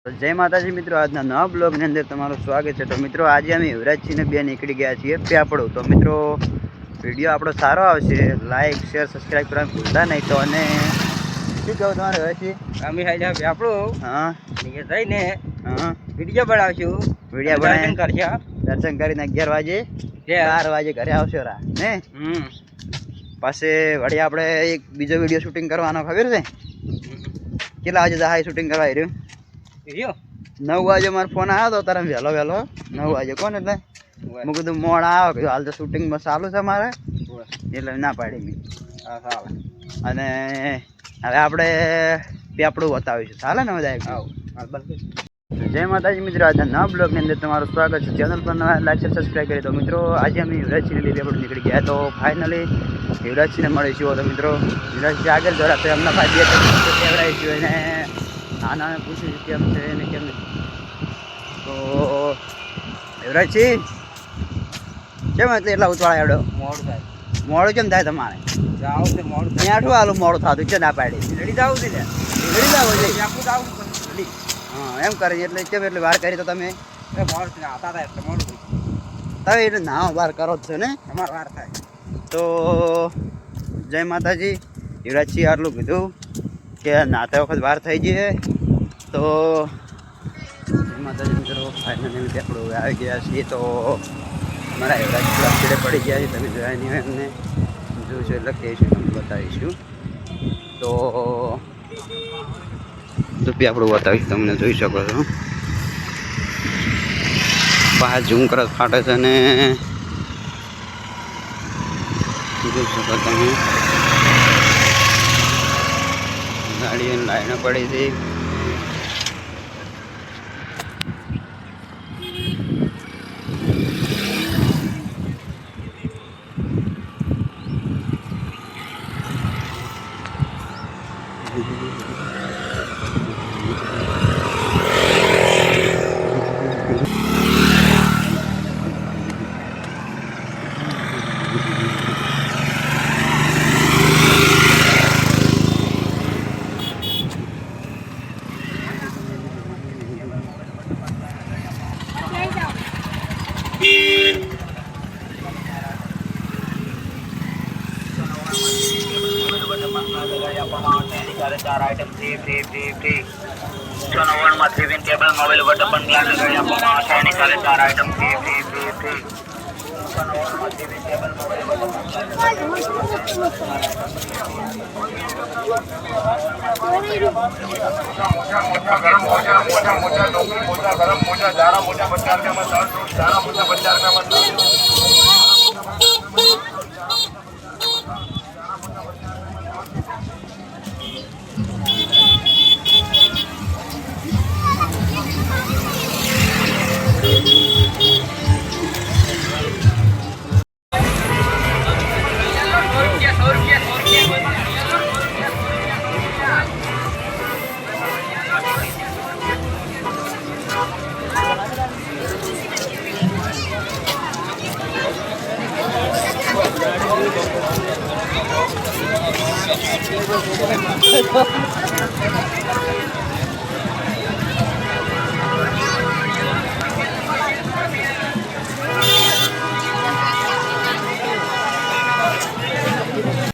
જય માતાજી મિત્રો, આજના નવા બ્લોગની અંદર તમારું સ્વાગત છે। તો મિત્રો આજે અમે યુવરાજસિંહને બે નીકળી ગયા છીએ પ્યાપડો। તો મિત્રો વિડીયો આપણો સારો આવશે, લાઈક શેર સબસ્ક્રાઈબ કરવાનું ભૂલતા નહીં। તો અને શું કહું તમારે યુવરાજસિંહ, અમે હાઈ પ્યાપડો હા જઈને હા વિડીયો બનાવશું, વિડીયો બનાવી કરશે દર્શન કરીને 11 વાગે 12 વાગે ઘરે આવશો રા ને। પછી વળી આપણે એક બીજો વિડીયો શૂટિંગ કરવાનો, ખબર છે કેટલા વાગે જાય શૂટિંગ કરવા રહ્યું? 9 વાગે મારો ફોન આવ્યો તો તારે વહેલો 9 વાગે કોણ એટલે મેં કીધું મોડ આવ્યો, કીધું હાલ તો શૂટિંગમાં ચાલુ છે મારે એટલે ના પાડી મેં। અને હવે આપણે પેપડું બતાવીશું, ચાલે ને બધા? જય માતાજી મિત્રો, આજના નવા બ્લોગની અંદર તમારું સ્વાગત છે। ચેનલ પર નવા લાઈક શેર સબસ્ક્રાઈબ કરી દો મિત્રો। આજે અમે યુવરાજસિંહને લઈ પેપડું નીકળી ગયા, તો ફાઇનલી યુવરાજસિંહને મળીશું। તો મિત્રો યુવરાજસિંહ આગળ જોડાશે, એમના ભાઈ બે કહેવડાવીશું અને આના પૂછ્યું કેમ છે ને કેમ નહીં। તો યુવરાજસિંહ કેમ એટલે એટલા ઉતવાળા એવડો મોડું થાય? મોડું કેમ થાય તમારે? જાવ છે મોડું થાય, આઠું હાલું મોડું થતું છે, ના પાડી રેડી જાવ છે ને રેડી જાવ છે આપણું જાવ રેડી। હા એમ કરી એટલે કેમ એટલે વાર કરી તો તમે મોડું ને આતા થાય એટલે મોડું તમે એટલે ના વાર કરો જ છો ને, અમારે વાર થાય। તો જય માતાજી, યુવરાજસિંહ આટલું કીધું કે નાતા વખત વાર થઈ જઈએ। તો જય માતાજી મિત્રો, ફાઇનલી પેપડું આવી ગયા છીએ। તો અમારા યુવરાજસિંહ છેડે પડી ગયા છે, તમે જોયા નહીં હોય એમને જોઈશું એટલે કહીશું, તમને બતાવીશું। તો પેપડું બતાવીશ, તમને જોઈ શકો છો બહાર ઝૂમ કરત ફાટે છે ને જોઈ શકો તમે ગાડીઓની લાઈનો પડી હતી। चार item free free free free 191 માં 3 પિન ટેબલ મોબાઈલ બટન પણ ગ્લાસ લગાવી આપવામાં આવશે। નિકાલે 4 item free free free free 191 માં 3 પિન ટેબલ મોબાઈલ બટન ગરમ મોજા જાડા મોજા 50 રૂપિયામાં જાડા મોજા 50 રૂપિયા